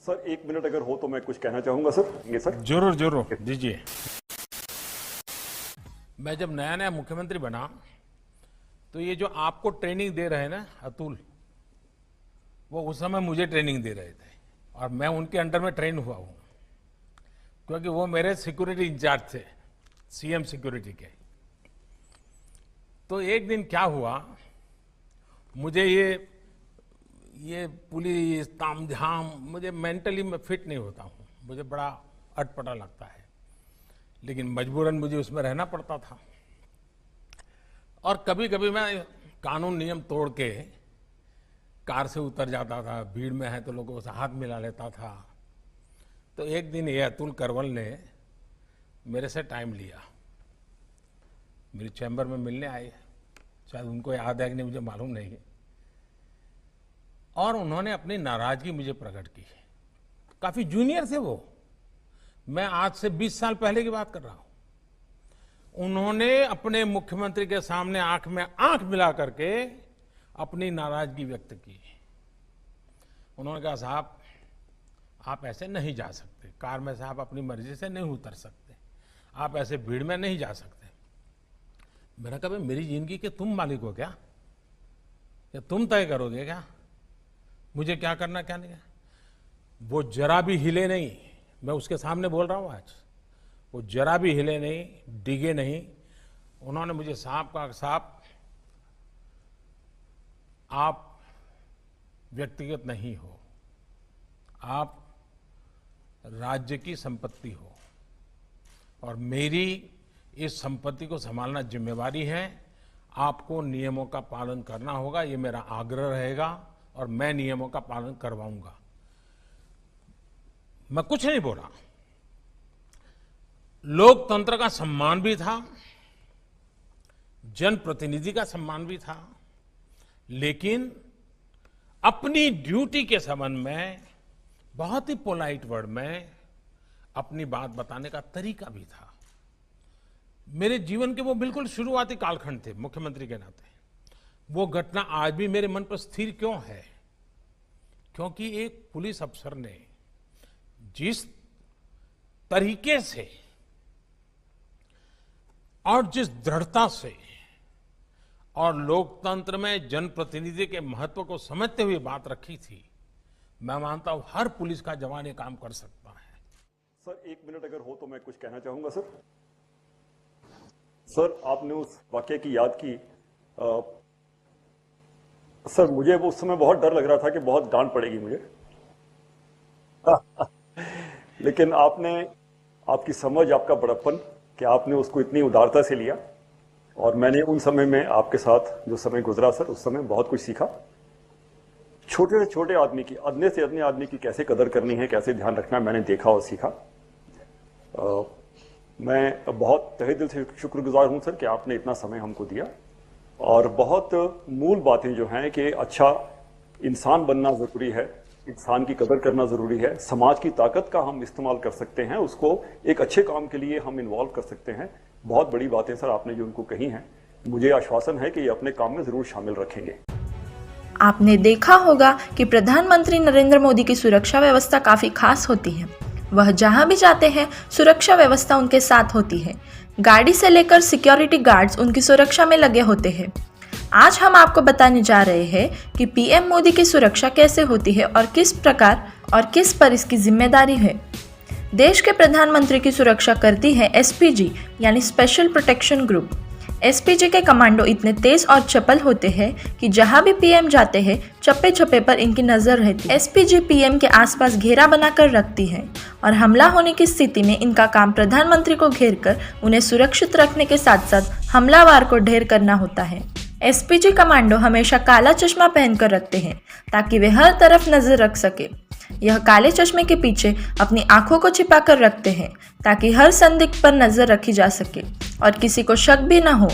Sir 1 minute अगर हो तो मैं कुछ कहना चाहूंगा सर। ये सर जरूर जरूर दीजिए। मैं जब नया नया मुख्यमंत्री बना तो ये जो आपको ट्रेनिंग दे रहे हैं ना अतुल, वो उस समय मुझे ट्रेनिंग दे रहे थे और मैं उनके अंडर में ट्रेन हुआ हूं, क्योंकि वो मेरे सिक्योरिटी इंचार्ज थे, सीएम सिक्योरिटी के। तो एक दिन क्या हुआ, मुझे ये पुलिस तामझाम, मुझे मेंटली मैं फिट नहीं होता हूँ, मुझे बड़ा अटपटा लगता है, लेकिन मजबूरन मुझे उसमें रहना पड़ता था। और कभी कभी मैं कानून नियम तोड़ के कार से उतर जाता था, भीड़ में है तो लोगों से हाथ मिला लेता था। तो एक दिन ये अतुल करवल ने मेरे से टाइम लिया, मेरी चैम्बर में मिलने आए, शायद उनको याद है कि नहीं मुझे मालूम नहीं, और उन्होंने अपनी नाराजगी मुझे प्रकट की। काफी जूनियर थे वो, मैं आज से 20 साल पहले की बात कर रहा हूं। उन्होंने अपने मुख्यमंत्री के सामने आंख में आंख मिला करके अपनी नाराजगी व्यक्त की। उन्होंने कहा, साहब आप ऐसे नहीं जा सकते, कार में से आप अपनी मर्जी से नहीं उतर सकते, आप ऐसे भीड़ में नहीं जा सकते। मैंने कहा, मेरी जिंदगी के तुम मालिक हो क्या, या तुम तय करोगे क्या मुझे क्या करना क्या नहीं? वो जरा भी हिले नहीं, मैं उसके सामने बोल रहा हूं आज, वो जरा भी हिले नहीं, डिगे नहीं। उन्होंने मुझे साहब कहा, साहब आप व्यक्तिगत नहीं हो, आप राज्य की संपत्ति हो और मेरी इस संपत्ति को संभालना जिम्मेवारी है, आपको नियमों का पालन करना होगा, ये मेरा आग्रह रहेगा और मैं नियमों का पालन करवाऊंगा। मैं कुछ नहीं बोला। लोकतंत्र का सम्मान भी था, जनप्रतिनिधि का सम्मान भी था, लेकिन अपनी ड्यूटी के संबंध में बहुत ही पोलाइट वर्ड में अपनी बात बताने का तरीका भी था। मेरे जीवन के वो बिल्कुल शुरुआती कालखंड थे मुख्यमंत्री के नाते। वो घटना आज भी मेरे मन पर स्थिर क्यों है? क्योंकि एक पुलिस अफसर ने जिस तरीके से और जिस दृढ़ता से और लोकतंत्र में जनप्रतिनिधि के महत्व को समझते हुए बात रखी थी, मैं मानता हूं हर पुलिस का जवान ये काम कर सकता है। सर 1 मिनट अगर हो तो मैं कुछ कहना चाहूंगा सर। सर आपने उस वाकये की याद की। सर मुझे वो उस समय बहुत डर लग रहा था कि बहुत डांट पड़ेगी मुझे लेकिन आपने, आपकी समझ, आपका बड़प्पन, कि आपने उसको इतनी उदारता से लिया, और मैंने उन समय में आपके साथ जो समय गुजरा सर, उस समय बहुत कुछ सीखा। छोटे से छोटे आदमी की, अदने से अदने आदमी की कैसे कदर करनी है, कैसे ध्यान रखना है, मैंने देखा और सीखा। मैं बहुत तहे दिल से शुक्रगुजार हूं सर कि आपने इतना समय हमको दिया, और बहुत मूल बातें जो हैं कि अच्छा इंसान बनना ज़रूरी है, इंसान की कदर करना ज़रूरी है, समाज की ताकत का हम इस्तेमाल कर सकते हैं, उसको एक अच्छे काम के लिए हम इन्वॉल्व कर सकते हैं। बहुत बड़ी बातें सर आपने जो उनको कही हैं, मुझे आश्वासन है कि ये अपने काम में ज़रूर शामिल रखेंगे। आपने देखा होगा कि प्रधानमंत्री नरेंद्र मोदी की सुरक्षा व्यवस्था काफ़ी खास होती है। वह जहां भी जाते हैं सुरक्षा व्यवस्था उनके साथ होती है। गाड़ी से लेकर सिक्योरिटी गार्ड्स उनकी सुरक्षा में लगे होते हैं। आज हम आपको बताने जा रहे हैं कि पीएम मोदी की सुरक्षा कैसे होती है और किस प्रकार और किस पर इसकी जिम्मेदारी है। देश के प्रधानमंत्री की सुरक्षा करती है एसपीजी यानी स्पेशल प्रोटेक्शन ग्रुप। एसपीजी के कमांडो इतने तेज और चपल होते हैं कि जहां भी पीएम जाते हैं चप्पे चप्पे पर इनकी नजर रहती है। एसपीजी पीएम के आसपास घेरा बनाकर रखती है और हमला होने की स्थिति में इनका काम प्रधानमंत्री को घेरकर उन्हें सुरक्षित रखने के साथ साथ हमलावर को ढेर करना होता है। एसपीजी कमांडो हमेशा काला चश्मा पहनकर रखते हैं ताकि वे हर तरफ नजर रख सके। यह काले चश्मे के पीछे अपनी आंखों को छिपाकर रखते हैं ताकि हर संदिग्ध पर नजर रखी जा सके और किसी को शक भी न हो।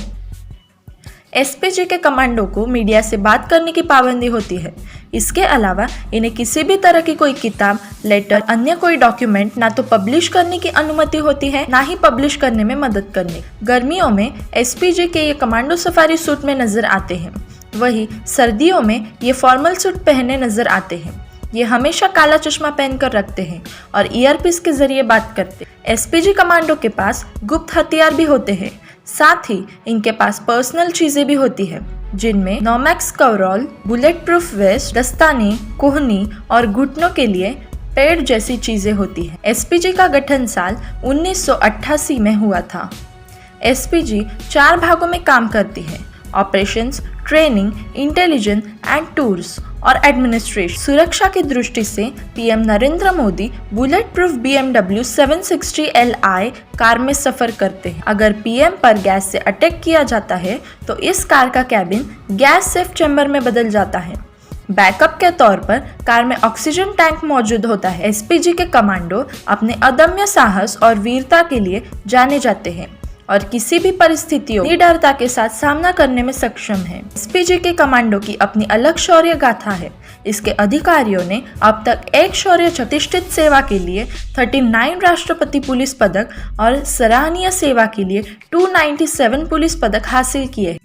एसपीजी के कमांडो को मीडिया से बात करने की पाबंदी होती है। इसके अलावा इन्हें किसी भी तरह की कोई किताब, लेटर, अन्य कोई डॉक्यूमेंट ना तो पब्लिश करने की अनुमति होती है, ना ही पब्लिश करने में मदद करने। गर्मियों में एसपीजी के ये कमांडो सफारी सूट में नजर आते हैं, वही सर्दियों में ये फॉर्मल सूट पहने नजर आते हैं। ये हमेशा काला चश्मा पहनकर रखते हैं और ईयरपीस के जरिए बात करते हैं। एसपीजी कमांडो के पास गुप्त हथियार भी होते हैं, साथ ही इनके पास पर्सनल चीजें भी होती है, जिनमें नोमैक्स कवरॉल, बुलेट प्रूफ वेस्ट, दस्ताने, कोहनी और घुटनों के लिए पैड जैसी चीजें होती हैं। एसपीजी का गठन साल 1988 में हुआ था। एसपीजी 4 भागों में काम करती है: operations, training, intelligence and tours और एडमिनिस्ट्रेशन। सुरक्षा की दृष्टि से PM Narendra Modi bullet proof BMW 760 Li car में सफर करते हैं। अगर पीएम पर गैस से अटैक किया जाता है तो इस कार का कैबिन गैस सेफ चैम्बर में बदल जाता है। बैकअप के तौर पर कार में ऑक्सीजन टैंक मौजूद होता है। एसपीजी के कमांडो अपने अदम्य साहस और वीरता के लिए जाने जाते हैं और किसी भी परिस्थितियों निडरता के साथ सामना करने में सक्षम है। एसपीजी के कमांडो की अपनी अलग शौर्य गाथा है। इसके अधिकारियों ने अब तक एक शौर्य प्रतिष्ठित सेवा के लिए 39 राष्ट्रपति पुलिस पदक और सराहनीय सेवा के लिए 297 पुलिस पदक हासिल किए।